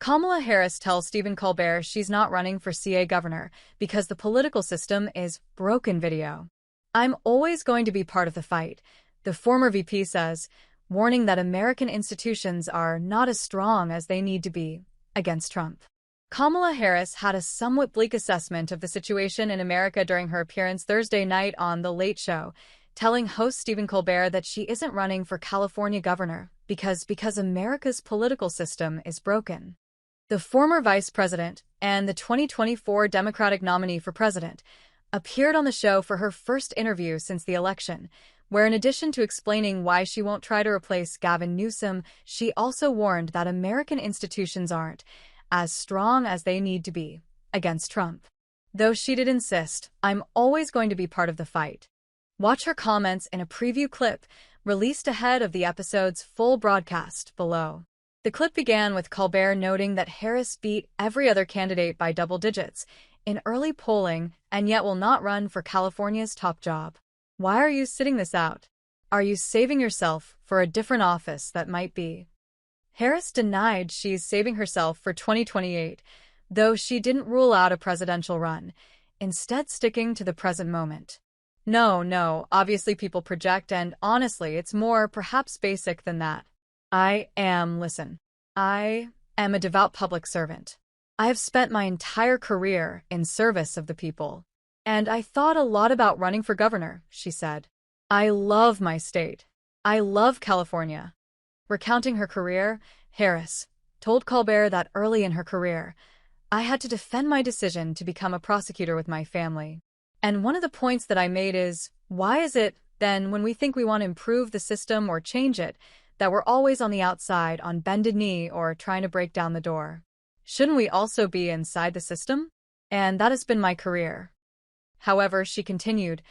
Kamala Harris tells Stephen Colbert she's not running for CA governor because the political system is broken. Video. I'm always going to be part of the fight, the former VP says, warning that American institutions are not as strong as they need to be against Trump. Kamala Harris had a somewhat bleak assessment of the situation in America during her appearance Thursday night on The Late Show, telling host Stephen Colbert that she isn't running for California governor because America's political system is broken. The former vice president and the 2024 Democratic nominee for president appeared on the show for her first interview since the election, where in addition to explaining why she won't try to replace Gavin Newsom, she also warned that American institutions aren't as strong as they need to be against Trump. Though she did insist, I'm always going to be part of the fight. Watch her comments in a preview clip released ahead of the episode's full broadcast below. The clip began with Colbert noting that Harris beat every other candidate by double digits in early polling and yet will not run for California's top job. Why are you sitting this out? Are you saving yourself for a different office that might be? Harris denied she's saving herself for 2028, though she didn't rule out a presidential run, instead sticking to the present moment. No, obviously people project, and honestly, it's more perhaps basic than that. I am a devout public servant. I have spent my entire career in service of the people. And I thought a lot about running for governor, she said. I love my state. I love California. Recounting her career, Harris told Colbert that early in her career, I had to defend my decision to become a prosecutor with my family. And one of the points that I made is, why is it, then, when we think we want to improve the system or change it, that we're always on the outside, on bended knee, or trying to break down the door? Shouldn't we also be inside the system? And that has been my career. However, she continued,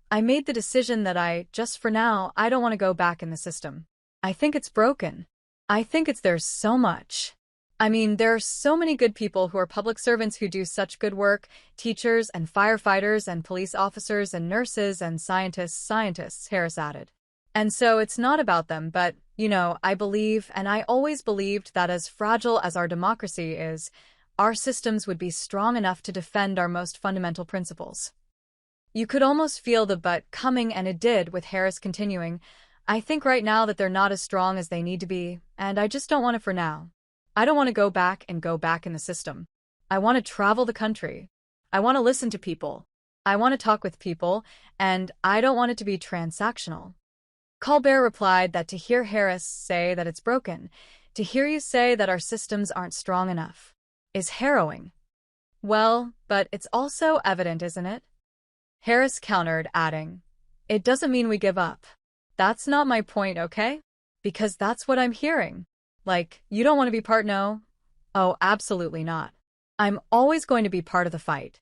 I made the decision that just for now, I don't want to go back in the system. I think it's broken. I think there's so much. I mean, there are so many good people who are public servants who do such good work, teachers and firefighters and police officers and nurses and scientists, Harris added. And so it's not about them, but, I believe, and I always believed, that as fragile as our democracy is, our systems would be strong enough to defend our most fundamental principles. You could almost feel the but coming, and it did, with Harris continuing, I think right now that they're not as strong as they need to be, and I just don't want it for now. I don't want to go back in the system. I want to travel the country. I want to listen to people. I want to talk with people, and I don't want it to be transactional. Colbert replied that to hear Harris say that it's broken, to hear you say that our systems aren't strong enough, is harrowing. Well, but it's also evident, isn't it? Harris countered, adding, it doesn't mean we give up. That's not my point, okay? Because that's what I'm hearing. Like, you don't want to be part? No? Oh, absolutely not. I'm always going to be part of the fight.